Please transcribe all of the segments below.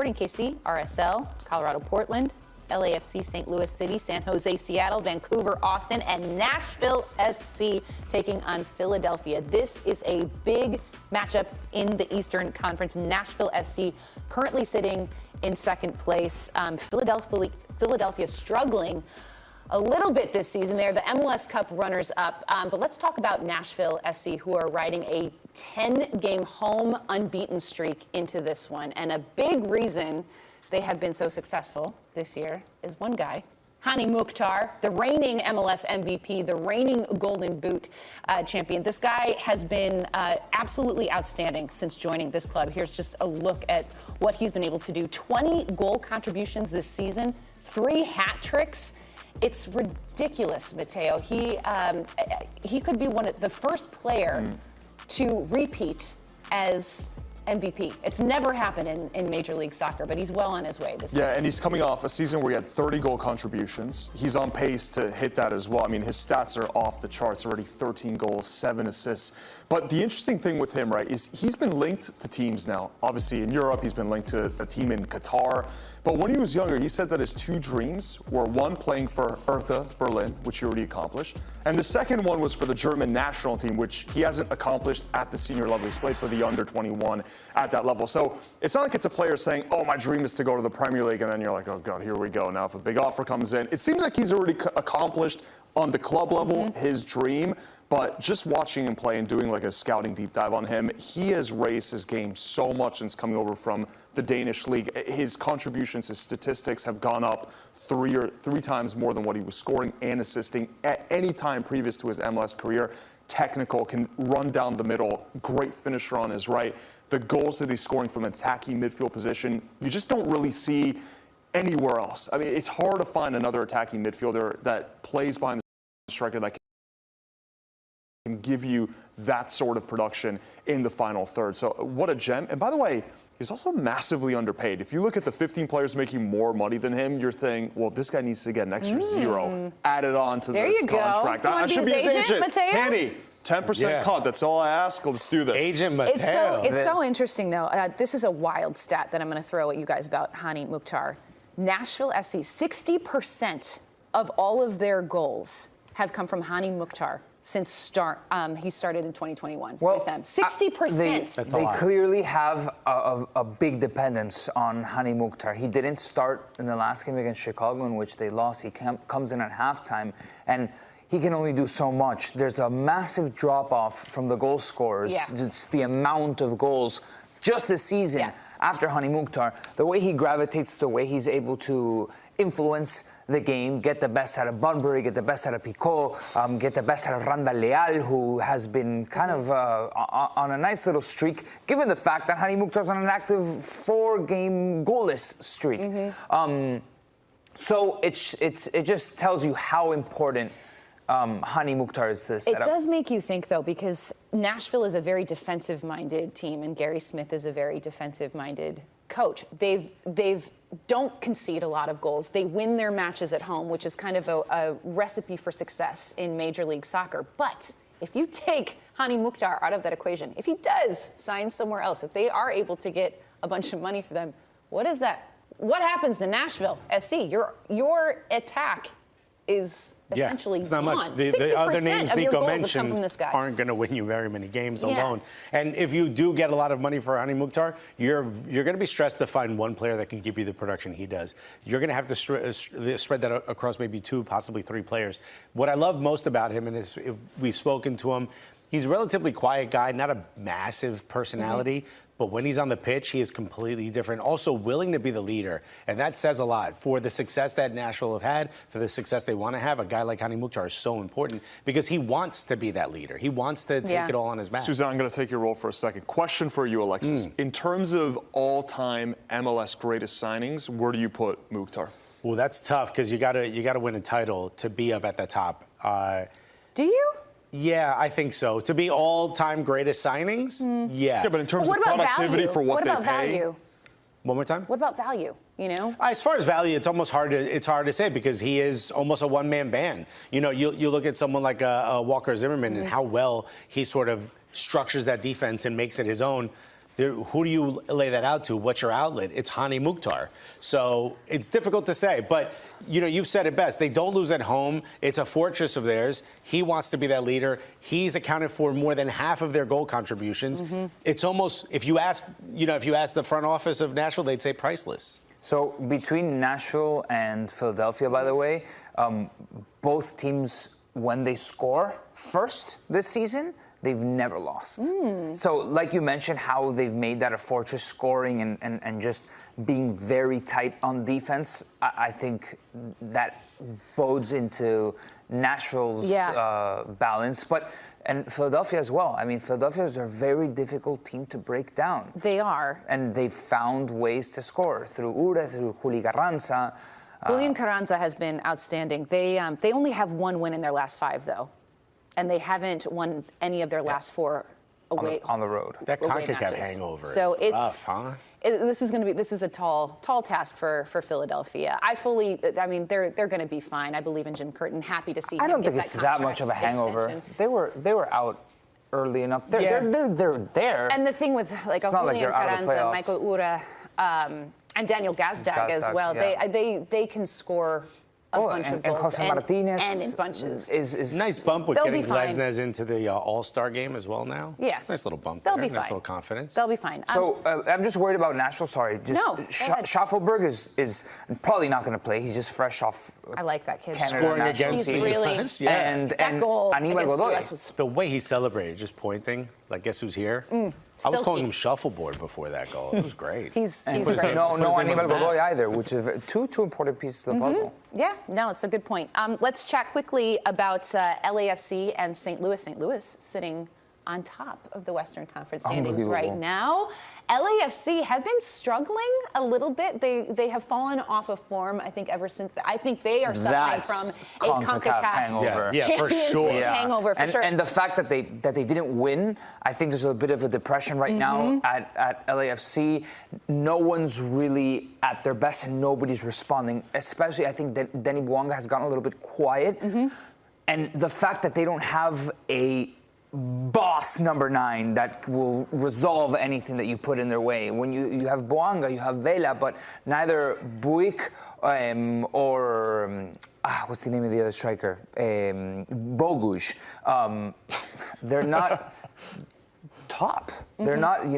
Sporting KC, RSL, Colorado Portland, LAFC St. Louis City, San Jose Seattle, Vancouver Austin, and Nashville SC taking on Philadelphia. This is a big matchup in the Eastern Conference. Nashville SC currently sitting in second place. Philadelphia struggling a little bit this season. They're the MLS Cup runners-up. But let's talk about Nashville SC, who are riding a 10-game home unbeaten streak into this one. And a big reason they have been so successful this year is one guy, Hany Mukhtar, the reigning MLS MVP, the reigning Golden Boot champion. This guy has been absolutely outstanding since joining this club. Here's just a look at what he's been able to do. 20 goal contributions this season, 3 hat tricks. It's ridiculous, Mateo. He could be the first player to repeat as MVP. It's never happened in Major League Soccer, but he's well on his way this year. And he's coming off a season where he had 30 goal contributions. He's on pace to hit that as well. I mean, his stats are off the charts already. 13 goals, 7 assists. But the interesting thing with him, right, is he's been linked to teams now. Obviously in Europe, he's been linked to a team in Qatar. But when he was younger, he said that his 2 dreams were, one, playing for Hertha Berlin, which he already accomplished, and the second one was for the German national team, which he hasn't accomplished at the senior level. He's played for the under-21 at that level. So it's not like it's a player saying, oh, my dream is to go to the Premier League, and then you're like, oh, God, here we go. Now if a big offer comes in, it seems like he's already accomplished on the club level his dream. But just watching him play and doing like a scouting deep dive on him, he has raised his game so much since coming over from the Danish league. His contributions, his statistics have gone up three times more than what he was scoring and assisting at any time previous to his MLS career. Technical, can run down the middle, great finisher on his right. The goals that he's scoring from attacking midfield position, you just don't really see anywhere else. I mean, it's hard to find another attacking midfielder that plays behind the striker that can give you that sort of production in the final third. So what a gem. And by the way, he's also massively underpaid. If you look at the 15 players making more money than him, you're thinking, well, this guy needs to get an extra 0 added on to this contract. I should be his agent, Hany, 10% cut. That's all I ask. Let's do this. Agent Mateo. It's so interesting, though. This is a wild stat that I'm going to throw at you guys about Hany Mukhtar. Nashville SC, 60% of all of their goals have come from Hany Mukhtar since he started in 2021 with them. 60%. They clearly have a big dependence on Hany Mukhtar. He didn't start in the last game against Chicago, in which they lost. He comes in at halftime, and he can only do so much. There's a massive drop-off from the goal scorers. Yeah. Just the amount of goals just this season after Hany Mukhtar. The way he gravitates, the way he's able to influence the game, get the best out of Bunbury, get the best out of Picault, get the best out of Randall Leal, who has been kind of on a nice little streak, given the fact that Hany Mukhtar's on an active 4-game goalless streak. So it just tells you how important Hany Mukhtar is this. It does make you think, though, because Nashville is a very defensive-minded team, and Gary Smith is a very defensive-minded coach. They've don't concede a lot of goals. They win their matches at home, which is kind of a recipe for success in Major League Soccer. But if you take Hany Mukhtar out of that equation, if he does sign somewhere else, if they are able to get a bunch of money for them, what is that? What happens to Nashville SC? Your attack is essentially it's not gone. much. The other names Nico mentioned aren't going to win you very many games alone. And if you do get a lot of money for Hany Mukhtar, you're going to be stressed to find one player that can give you the production he does. You're going to have to spread that across maybe 2, possibly 3 players. What I love most about him, and is we've spoken to him, he's a relatively quiet guy, not a massive personality. But when he's on the pitch, he is completely different. Also willing to be the leader. And that says a lot. For the success that Nashville have had, for the success they want to have, a guy like Hany Mukhtar is so important because he wants to be that leader. He wants to take it all on his back. Suzanne, I'm going to take your role for a second. Question for you, Alexis. In terms of all-time MLS greatest signings, where do you put Mukhtar? Well, that's tough because you gotta win a title to be up at the top. Do you? Yeah, I think so. To be all-time greatest signings, yeah. Yeah, but in terms of productivity for what they pay. What about value? One more time? What about value? You know? As far as value, it's almost hard to say because he is almost a one-man band. You know, you look at someone like Walker Zimmerman and how well he sort of structures that defense and makes it his own. who do you lay that out to? What's your outlet? It's Hani Mukhtar. So it's difficult to say. But, you've said it best. They don't lose at home. It's a fortress of theirs. He wants to be that leader. He's accounted for more than half of their goal contributions. It's almost, if you ask the front office of Nashville, they'd say priceless. So between Nashville and Philadelphia, by the way, both teams, when they score first this season, they've never lost. So like you mentioned, how they've made that a fortress, scoring and just being very tight on defense, I think that bodes into Nashville's balance. And Philadelphia as well. I mean, Philadelphia is a very difficult team to break down. They are. And they've found ways to score through Ure, through Juli Carranza. Julian Carranza has been outstanding. They only have one win in their last 5, though. And they haven't won any of their last 4 away on the road. That away CONCACAF matches. hangover. So is it's rough, huh? This is a tall task for Philadelphia. I mean, they're going to be fine. I believe in Jim Curtin. Happy to see him I don't get think it's that that much of a contract hangover. extension. They were out early enough. They're there. And the thing with It's not like Julian they're out of the Carranza, playoffs. Michael Ura, and Daniel Gazdag as well, yeah. they can score a bunch of and goals. Jose Martinez and in bunches. is Nice bump with They'll getting be fine. Lesnes into the All-Star game as well now. Yeah. Nice little bump They'll there. be Nice fine. little confidence. They'll be fine. So I'm just worried about Nashville. Sorry, just No, go ahead. Schaffelberg is probably not going to play. He's just fresh off. I like that kid. Canada Scoring national against He's the really- US, yeah. And that goal Aníbal against the Godoy. US was The way he celebrated, just pointing, like, guess who's here? I was silky. calling him shuffleboard before that goal. It was great. He's And great. no Put his name on Aníbal the map. Godoy either, which is two important pieces of the puzzle. Yeah, no, it's a good point. Let's chat quickly about LAFC and St. Louis. St. Louis sitting on top of the Western Conference standings right Unbelievable. now. LAFC have been struggling a little bit. They have fallen off of form, I think, ever since. I think they are suffering That's from a CONCACAF CONCACAF hangover. Yeah, for Champions sure. League hangover, for and, sure. and the fact that they didn't win, I think there's a bit of a depression right now at LAFC. No one's really at their best and nobody's responding. Especially, I think that Denny Bouanga has gotten a little bit quiet. And the fact that they don't have a boss number 9 that will resolve anything that you put in their way. When you have Bouanga, you have Vela, but neither Buick or what's the name of the other striker? Bogusz. They're not top. They're not.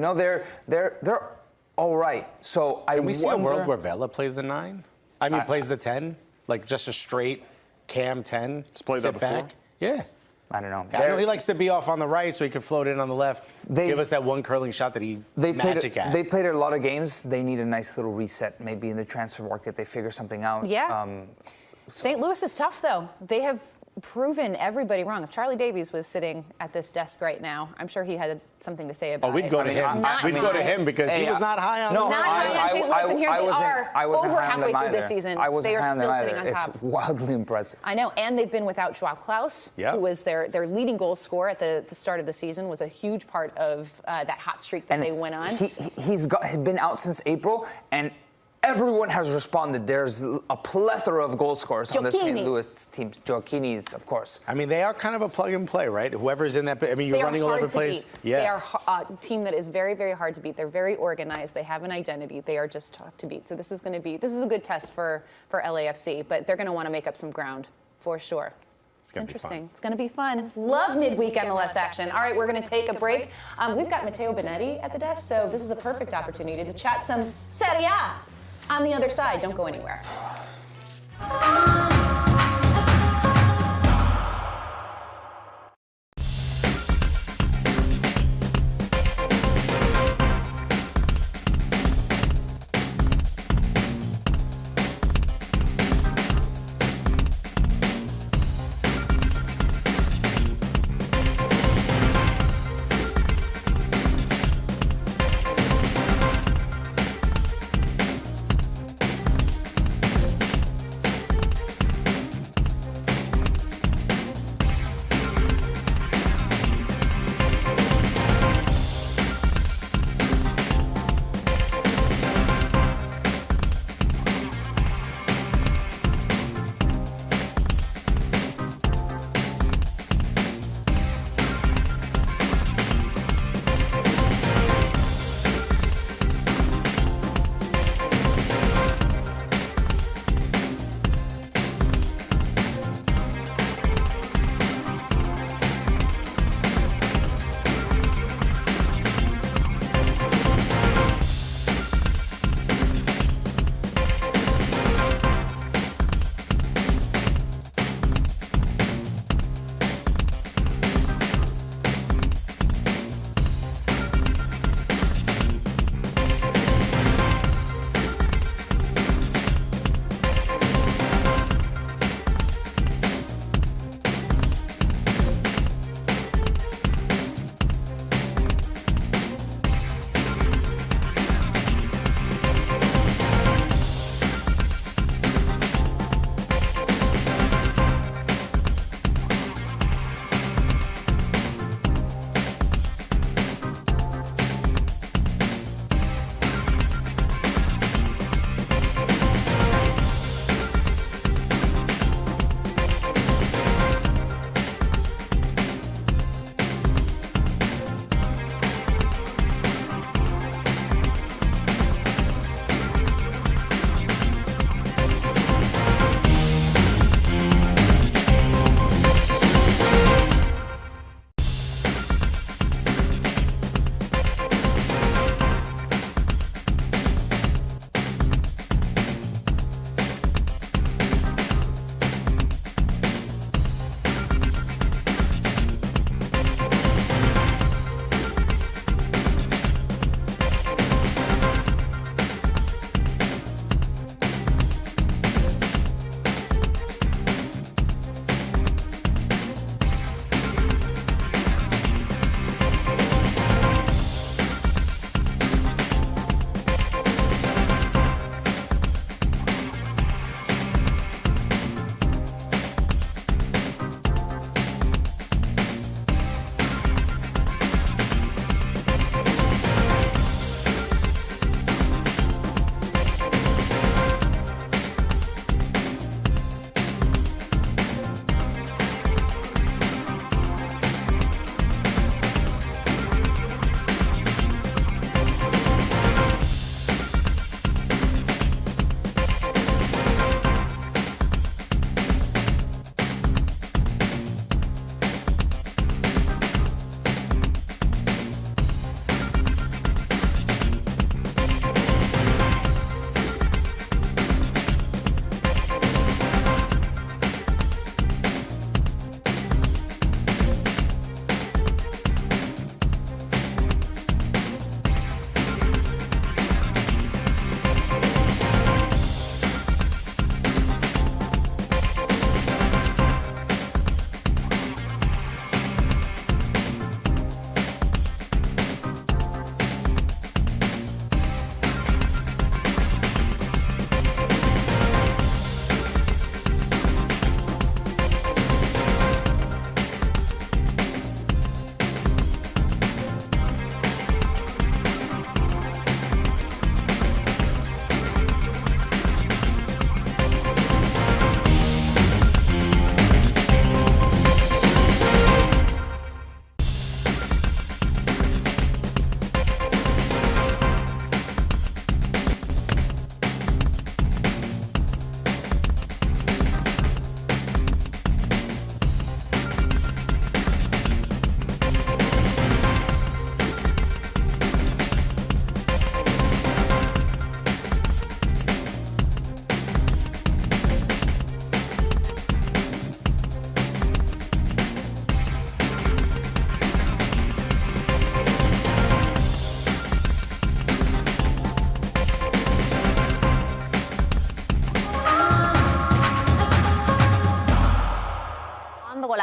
They're all right. So Can we see a world wonder- where Vela plays the 9? I mean, plays the 10? Like just a straight cam 10? He's played sit that before? back? Yeah. I don't know. I know he likes to be off on the right so he can float in on the left. Give us that one curling shot that he They magic at. They played a lot of games. They need a nice little reset. Maybe in the transfer market they figure something out. Yeah. St. Louis is tough, though. They have proven everybody wrong. If Charlie Davies was sitting at this desk right now, I'm sure he had something to say about it. Oh, we'd go to him. Not We'd go to high. him because he Hey, was not high on no, the Not high on St. Louis, and here they are, I wasn't over high on halfway them through this either. season. I wasn't They are high on them still either. sitting on top. It's wildly impressive. I know, and they've been without Joao Klaus, Yep. who was their leading goal scorer at the start of the season, was a huge part of that hot streak that they went on. He's been out since April, and everyone has responded. There's a plethora of goal scorers on the St. Gioacchini. Louis teams. Gioacchini's, of course. I mean, they are kind of a plug and play, right? Whoever's in that, I mean, you're They are running all over hard the to place. beat. Yeah. They are a team that is very, very hard to beat. They're very organized. They have an identity. They are just tough to beat. So this is a good test for LAFC, but they're going to want to make up some ground for sure. It's gonna be Interesting. fun. It's going to be fun. Love midweek MLS action. All right, we're going to take a break. We've got Matteo Benetti at the desk, so this is a perfect opportunity to chat some Serie A. On the other side, don't go anywhere.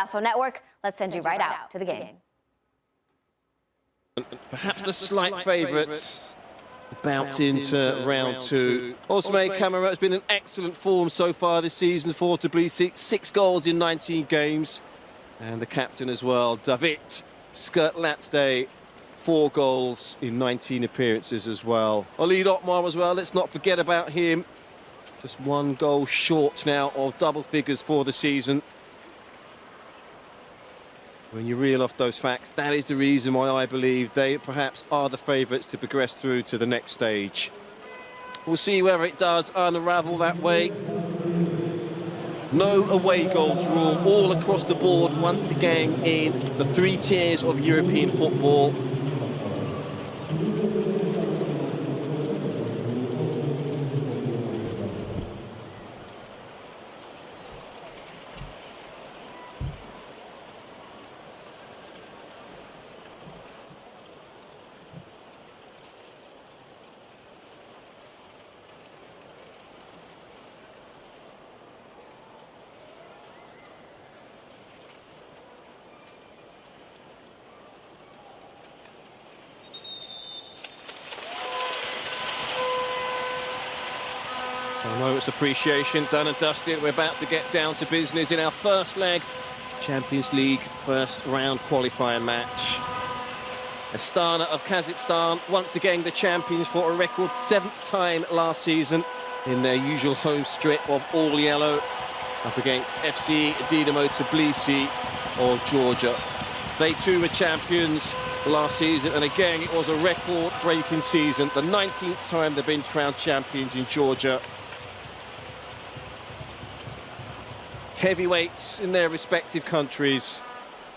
Golazo Network. Let's send you right out to the game. Perhaps the slight favourites bounce into round two. Osmane Camara has been in excellent form so far this season for Tbilisi. 6 goals in 19 games. And the captain as well, David Skirtlatze, 4 goals in 19 appearances as well. Olid Otmar as well, let's not forget about him. Just 1 goal short now of double figures for the season. When you reel off those facts, that is the reason why I believe they perhaps are the favourites to progress through to the next stage. We'll see whether it does unravel that way. No away goals rule all across the board once again in the 3 tiers of European football. I know it's appreciation, done and dusted. We're about to get down to business in our first leg. Champions League first round qualifying match. Astana of Kazakhstan, once again the champions for a record 7th time last season in their usual home strip of all yellow, up against FC Dinamo Tbilisi of Georgia. They too were champions last season, and again it was a record-breaking season, the 19th time they've been crowned champions in Georgia. Heavyweights in their respective countries.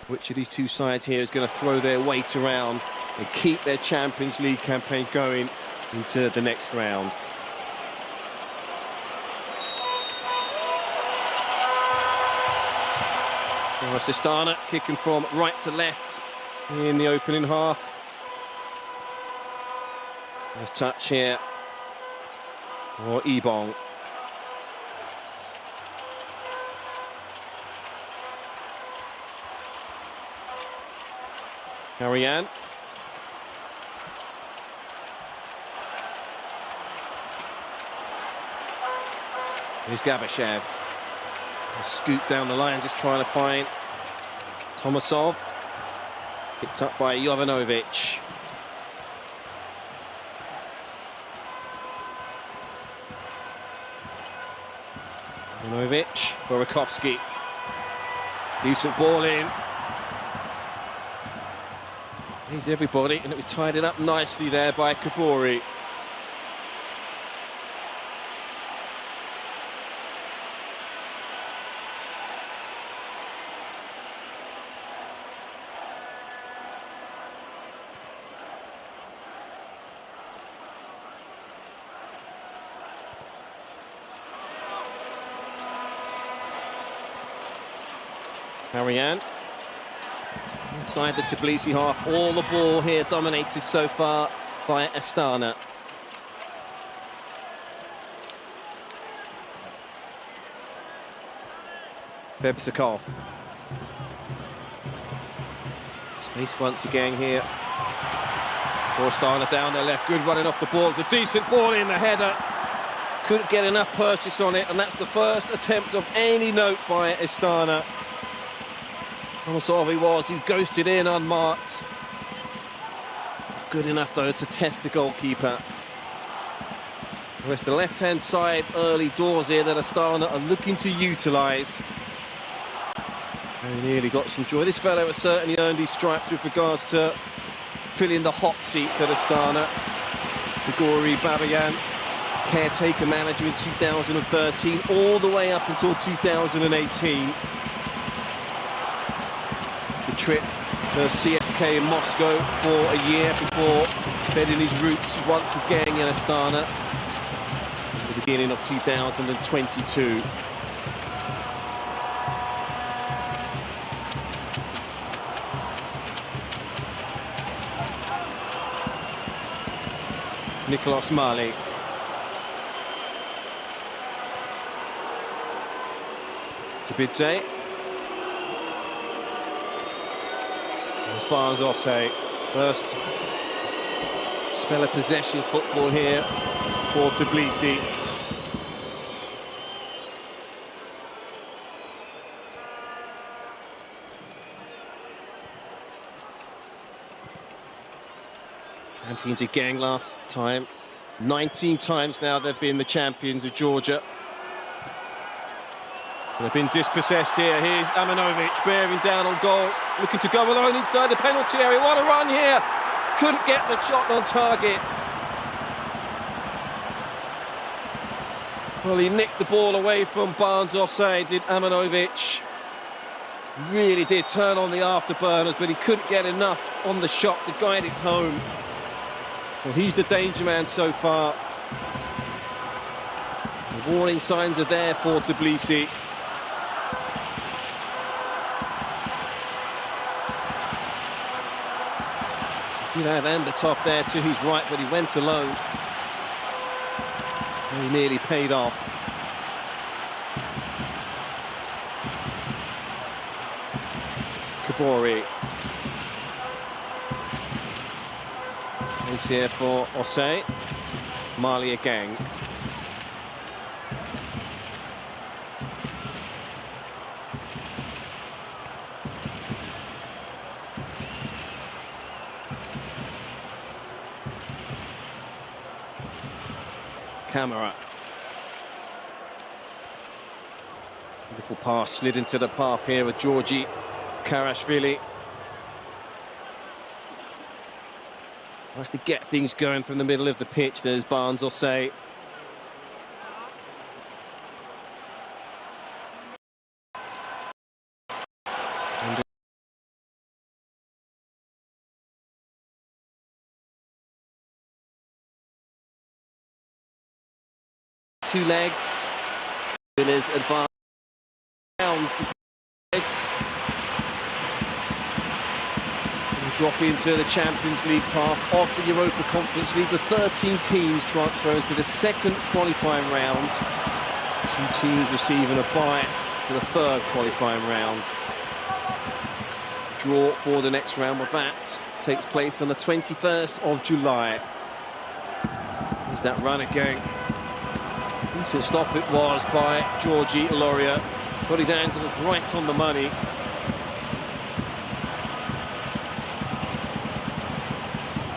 Which of these two sides here is going to throw their weight around and keep their Champions League campaign going into the next round? Astana kicking from right to left in the opening half. Nice touch here for Ebong. Karayan. Here's Gabashev. Scoot down the line, just trying to find Tomasov. Picked up by Jovanovic. Jovanovic, Burakovsky. Decent ball in. He's everybody, and it was tied it up nicely there by Kabori. Karayan. Inside the Tbilisi half, all the ball here dominated so far by Astana. Bebsikov. Space once again here. Astana down their left, good running off the ball. It's a decent ball in the header. Couldn't get enough purchase on it, and that's the first attempt of any note by Astana. Tomasov he ghosted in unmarked. Good enough though to test the goalkeeper. It's the left-hand side early doors here that Astana are looking to utilise. Very nearly got some joy. This fellow has certainly earned his stripes with regards to filling the hot seat at Astana. Grigori Babayan, caretaker manager in 2013, all the way up until 2018. The trip to CSK in Moscow for a year before bedding his roots once again in Astana at the beginning of 2022. Nicolas Mali. Tabidze. As Barnes Ossé, first spell of possession football here for Tbilisi. Champions again last time. 19 times now they've been the champions of Georgia. They've been dispossessed here. Here's Amanovic bearing down on goal, looking to go alone inside the penalty area. What a run here! Couldn't get the shot on target. Well, he nicked the ball away from Barnes Ossé, did Amanovic. Really did turn on the afterburners, but he couldn't get enough on the shot to guide it home. Well, he's the danger man so far. The warning signs are there for Tbilisi. You know, Ambatov there to his right, but he went alone. He nearly paid off. Kabori. Place here for Ossé. Malia Gang. Camera. Beautiful pass slid into the path here with Georgi Karashvili. Wants to get things going from the middle of the pitch. There's Barnes Ossé. Two legs. Villas advance down the legs. And drop into the Champions League path of the Europa Conference League. The 13 teams transfer into the second qualifying round. 2 teams receiving a bye to the third qualifying round. Draw for the next round, but that takes place on the 21st of July. Here's that run again. Decent stop it was by Georgi Loria. Got his angles right on the money.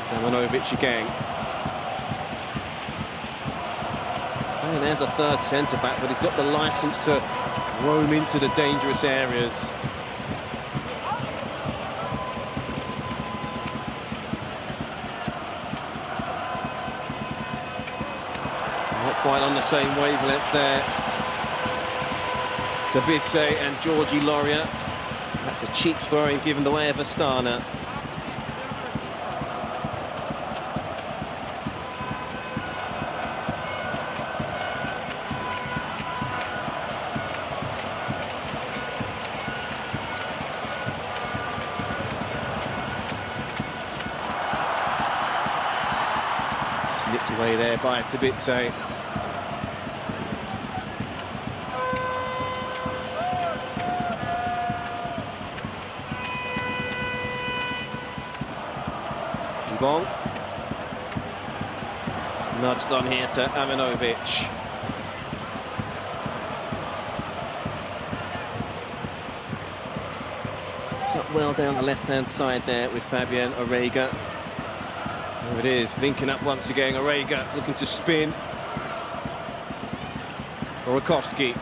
Amanovic again. And there's a third centre-back, but he's got the licence to roam into the dangerous areas. Quite on the same wavelength there. Sabitze and Georgi Loria. That's a cheap throwing given the way of Astana. Nipped away there by Sabitze. Bong. Nudged on here to Amanovic. It's up well down the left-hand side there with Fabian Orega. There it is, linking up once again. Orega looking to spin. Burakovsky.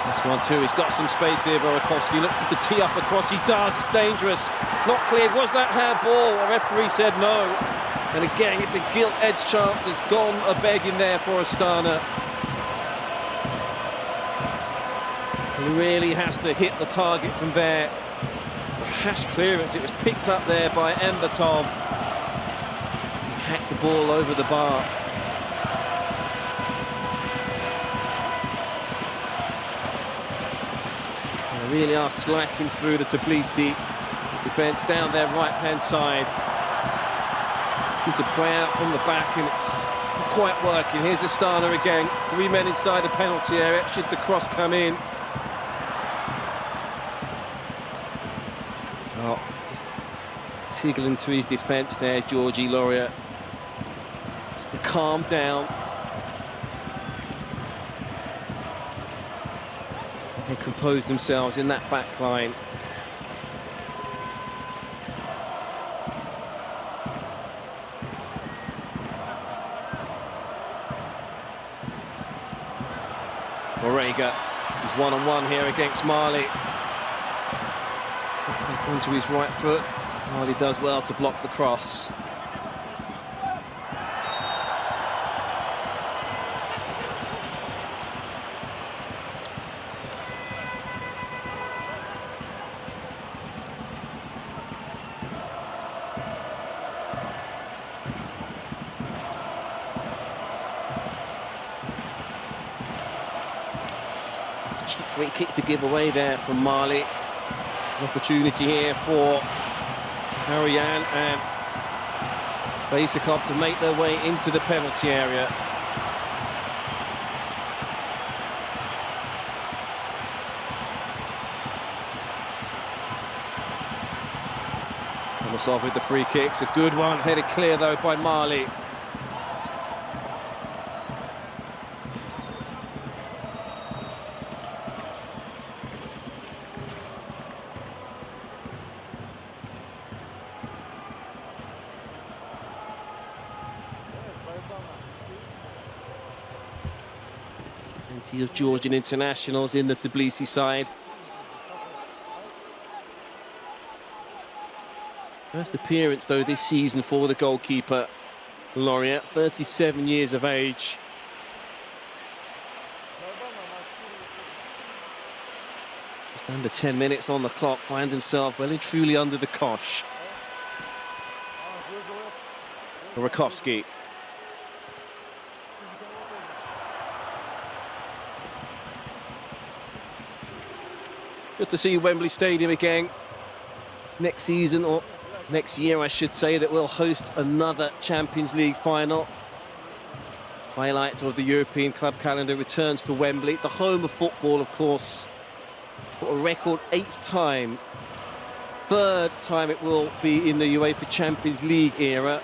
This one too, he's got some space here, Burakovsky looking to tee up across. He does, it's dangerous. Not cleared. Was that handball? The referee said no. And again, it's a gilt-edged chance that's gone a-begging there for Astana. He really has to hit the target from there. The hash clearance. It was picked up there by Ambatov. He hacked the ball over the bar. And they really are slicing through the Tbilisi defence down their right-hand side. To play out from the back, and it's not quite working. Here's Astana again. 3 men inside the penalty area should the cross come in. Signaling to his defence there, Georgie Laureat. Just to calm down. They compose themselves in that back line. Orega is one-on-one here against Marley. Takes back onto his right foot. Marley does well to block the cross. Cheap free kick to give away there from Marley. An opportunity here for Ariane and Basikov to make their way into the penalty area. Thomasov with the free kicks, a good one, headed clear though by Marley. Plenty of Georgian internationals in the Tbilisi side. First appearance though this season for the goalkeeper, Laureat, 37 years of age. Just under 10 minutes on the clock, find himself well and truly under the cosh. Burakovsky. Good to see Wembley Stadium again. Next season, or next year I should say, that we'll host another Champions League final. Highlights of the European club calendar returns to Wembley, the home of football, of course. For a record 8th time. 3rd time it will be in the UEFA Champions League era.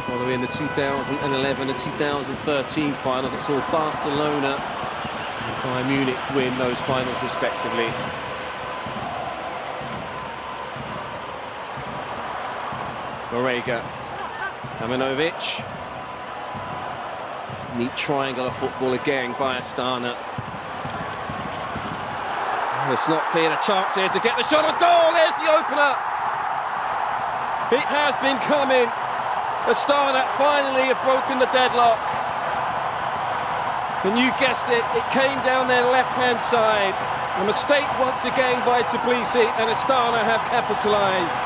Following the 2011 and 2013 finals that saw Barcelona and Bayern Munich win those finals respectively. Orega, Amanovic. Neat triangle of football again by Astana. Oh, it's not clear, a chance here to get the shot on goal. There's the opener. It has been coming. Astana finally have broken the deadlock. And you guessed it, it came down their left-hand side. A mistake once again by Tbilisi, and Astana have capitalised.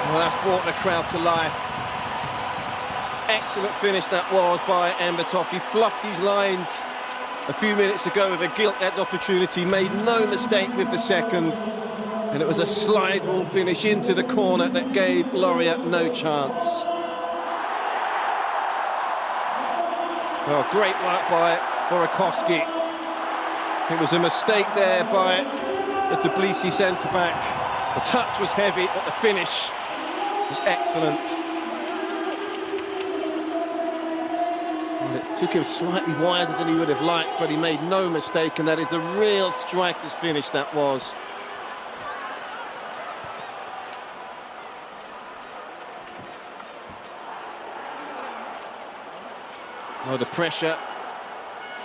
Well, that's brought the crowd to life. Excellent finish that was by Embertov. He fluffed his lines a few minutes ago with a gilt-edged opportunity, made no mistake with the second, and it was a slide rule finish into the corner that gave Laureat no chance. Well, great work by Burakovsky. It was a mistake there by the Tbilisi centre-back. The touch was heavy, but the finish was excellent. And it took him slightly wider than he would have liked, but he made no mistake, and that is a real striker's finish that was. Well, the pressure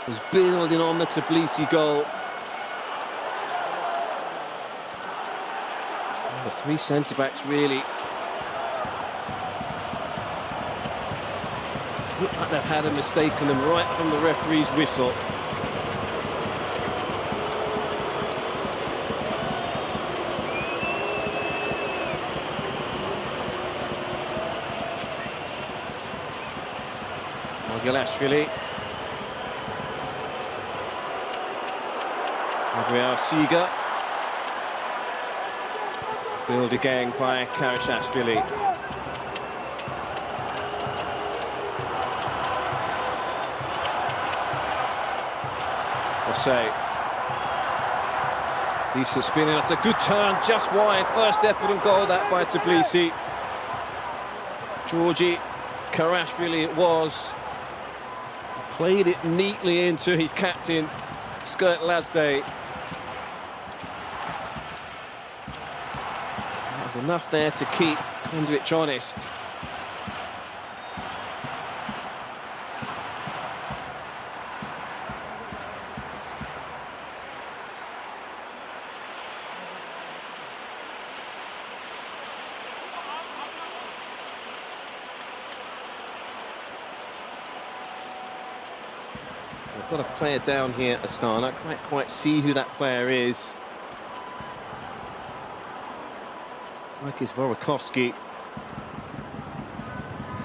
was building on the Tbilisi goal. And the three centre-backs really look like they've had a mistake on them right from the referee's whistle. Margelashvili. Gabriel Siga. Build again by Karashashvili. Osei. Decent spinning, that's a good turn, just wide. First effort and goal, that by Tbilisi. Georgi Karashvili it was. Played it neatly into his captain, Skurt Lazde. There's enough there to keep Kondrić honest. We've got a player down here, Astana. Can't quite see who that player is. It's like it's Vorokovsky.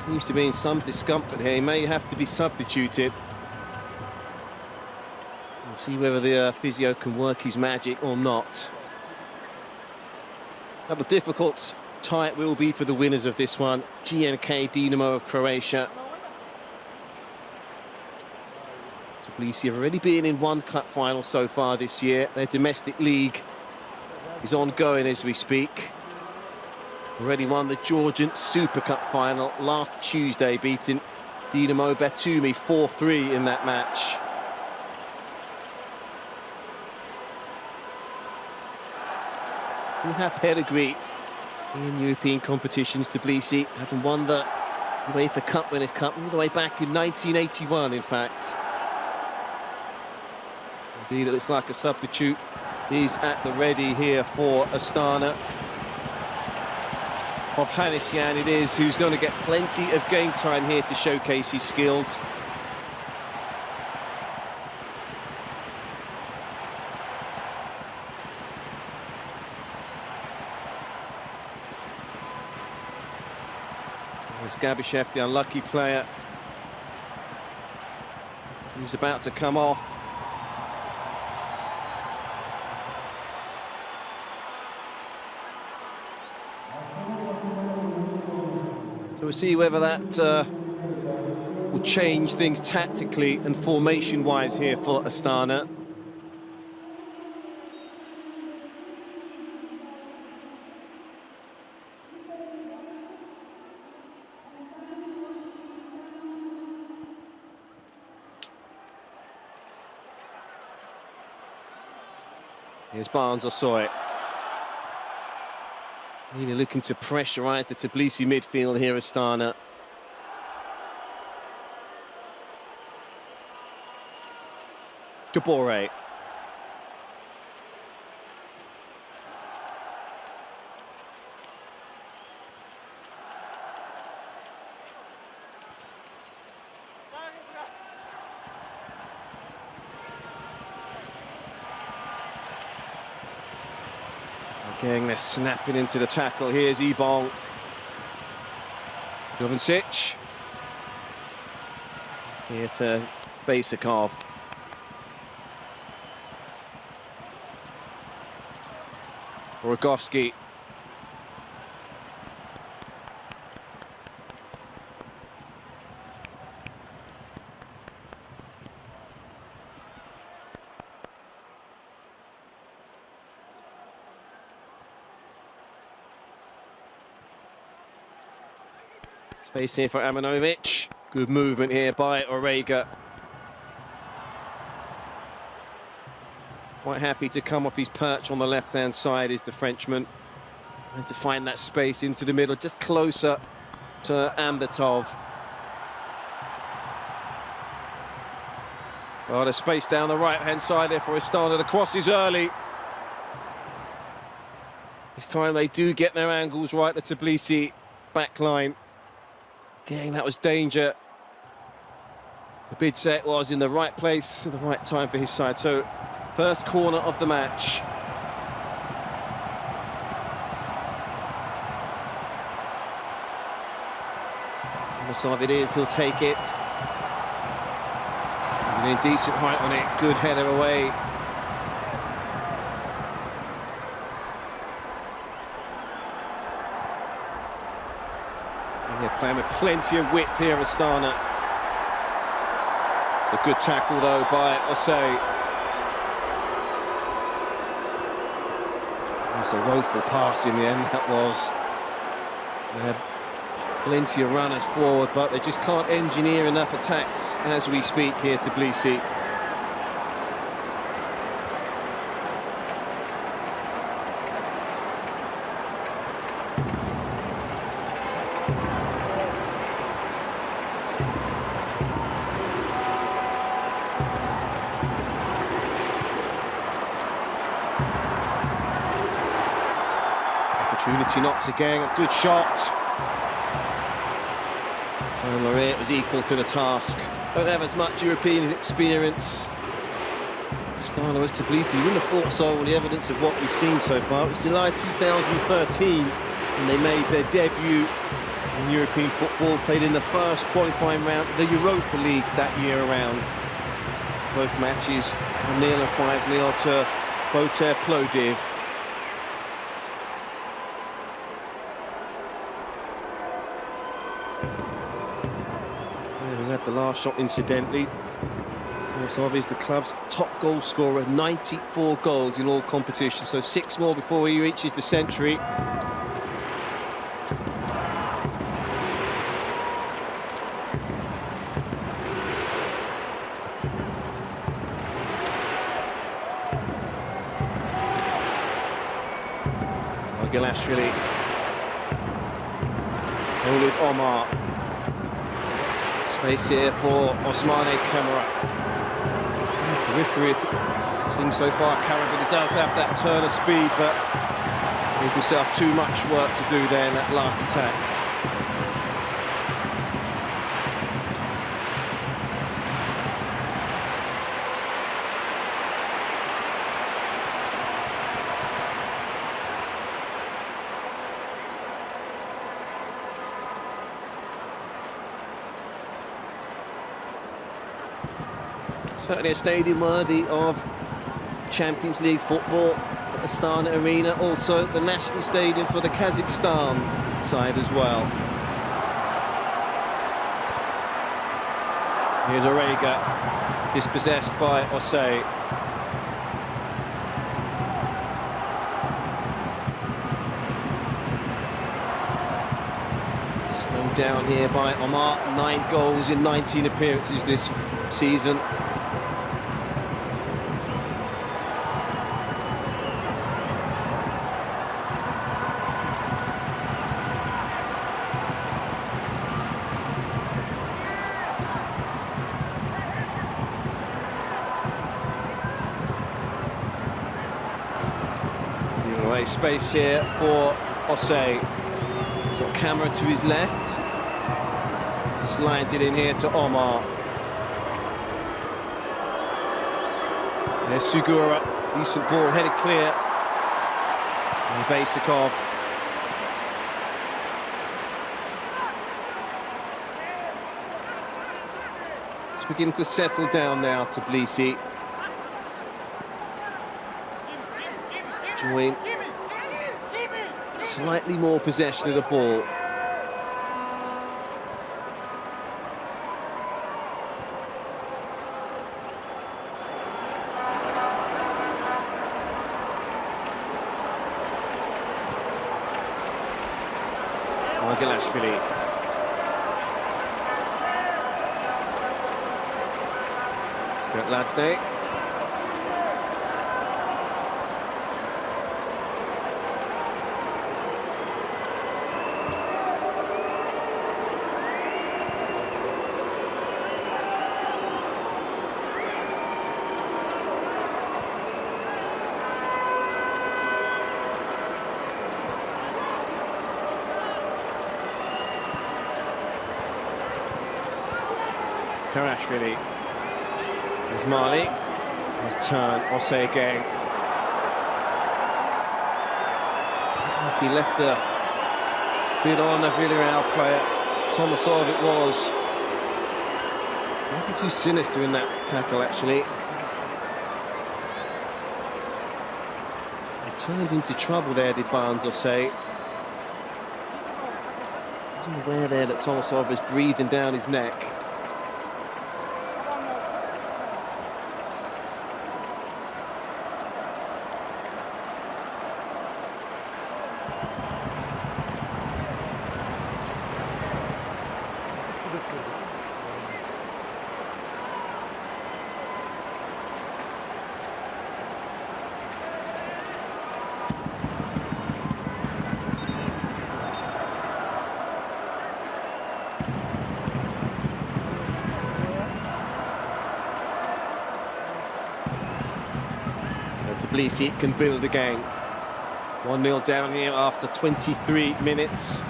Seems to be in some discomfort here. He may have to be substituted. We'll see whether the physio can work his magic or not. Now, the difficult tie it will be for the winners of this one. GNK Dinamo of Croatia. Tbilisi have already been in one cup final so far this year. Their domestic league is ongoing as we speak. Already won the Georgian Super Cup final last Tuesday, beating Dinamo Batumi 4-3 in that match. We have pedigree in European competitions. Tbilisi having won the UEFA Cup Winners' Cup all the way back in 1981, in fact. Indeed, it looks like a substitute is at the ready here for Astana. Hovhannisyan it is, who's going to get plenty of game time here to showcase his skills. There's Gabyshev, the unlucky player, who's about to come off. So we'll see whether that will change things tactically and formation-wise here for Astana. Here's Barnes Osoi. Really looking to pressurise the Tbilisi midfield here, Astana. Gabore. Again, they're snapping into the tackle. Here's Ebong. Jovancic. Here to Basakov. Rogovski. Space here for Amanovic. Good movement here by Orega. Quite happy to come off his perch on the left-hand side is the Frenchman. And to find that space into the middle, just closer to Ambatov. Oh, there's space down the right-hand side there for Astana. The cross is early. This time they do get their angles right, the Tbilisi back line. Again, that was danger. The Bidset was in the right place at the right time for his side. So, first corner of the match. Tomasov it is, he'll take it. He's an indecent height on it, good header away. And they're playing with plenty of width here, Astana. It's a good tackle though by Osei. It's a woeful pass in the end, that was. They had plenty of runners forward, but they just can't engineer enough attacks as we speak here, Tbilisi. Opportunity knocks again, a good shot. It was equal to the task. Don't have as much European experience. Astana as Tbilisi, you wouldn't have thought so on the evidence of what we've seen so far. It was July 2013 when they made their debut in European football, played in the first qualifying round of the Europa League that year around. Both matches 1-0 and 5-0 to Boter Plovdiv. Who had the last shot, incidentally. Tomasov is the club's top goal scorer, 94 goals in all competitions, so 6 more before he reaches the century. Margelashvili. Olid Omar. Space here for Osmane Kamara. Periphery things so far, Karabin does have that turn of speed, but he himself too much work to do there in that last attack. Certainly a stadium worthy of Champions League football at the Astana Arena, also the national stadium for the Kazakhstan side as well. Here's Orega, dispossessed by Osei. Slowed down here by Omar, 9 goals in 19 appearances this season. Space here for Osei. Got Kamara to his left. Slides it in here to Omar. There's Sugura. Decent ball, headed clear. And Basikov. It's beginning to settle down now, Tbilisi. Join. Slightly more possession of the ball. Margelashvili. Let's go Ladsney. Karashvili. There's Mali. Nice turn. Osei again. Like he left a bit on the Villarreal player. Tomasov it was. Nothing too sinister in that tackle, actually. He turned into trouble there, did Barnes Osei. Wasn't aware there that Tomasov was breathing down his neck. Tbilisi can build again. 1-0 down here after 23 minutes.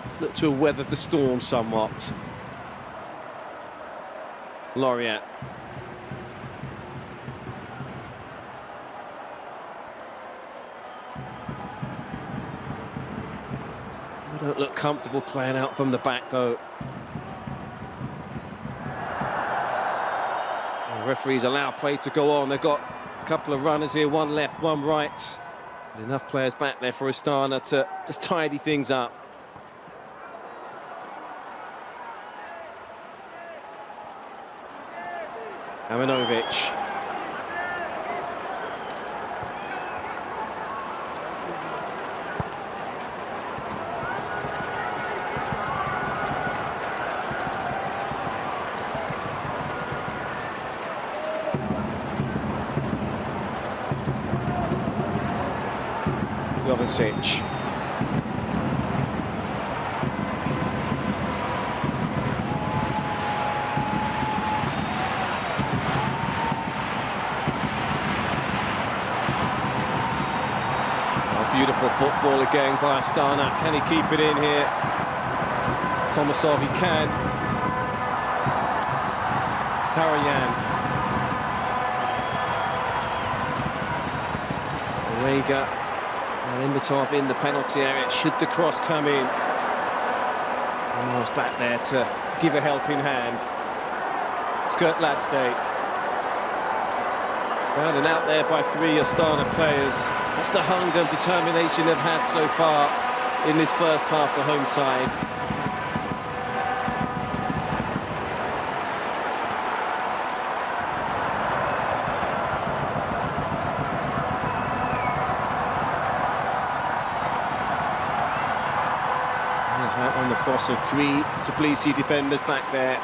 Let's look to weather the storm somewhat. Laureat. They don't look comfortable playing out from the back though. Referees allow play to go on. They've got a couple of runners here, one left, one right. And enough players back there for Astana to just tidy things up. Amanovic. Jovicic. Beautiful football again by Astana. Can he keep it in here? Tomasov, he can. Karayan. Orega. And Imbitov in the penalty area. Should the cross come in? Almost back there to give a helping hand. Skurt Ladstad. Round and out there by 3 Astana players. That's the hunger and determination they've had so far in this first half, the home side. On the cross of 3 Tbilisi defenders back there.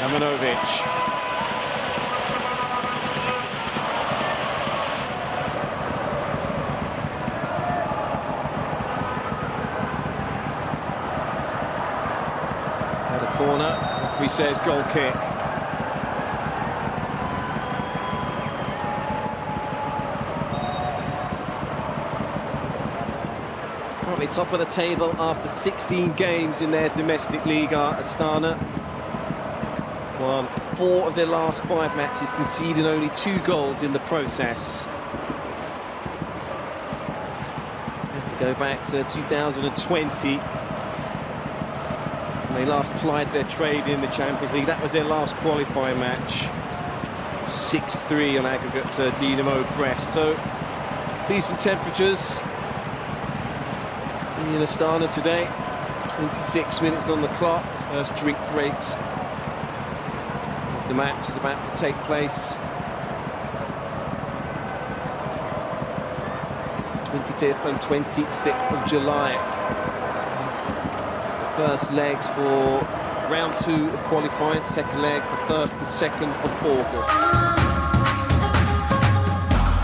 Amanovic. Had a corner, referee says goal kick. Currently top of the table after 16 games in their domestic league are Astana. Won 4 of their last 5 matches, conceding only 2 goals in the process. Have to go back to 2020. When they last plied their trade in the Champions League. That was their last qualifying match. 6-3 on aggregate to Dinamo Brest. So decent temperatures in Astana today. 26 minutes on the clock. The first drink breaks of the match is about to take place. 25th and 26th of July. The first legs for round 2 of qualifying, second legs the 1st and 2nd of August.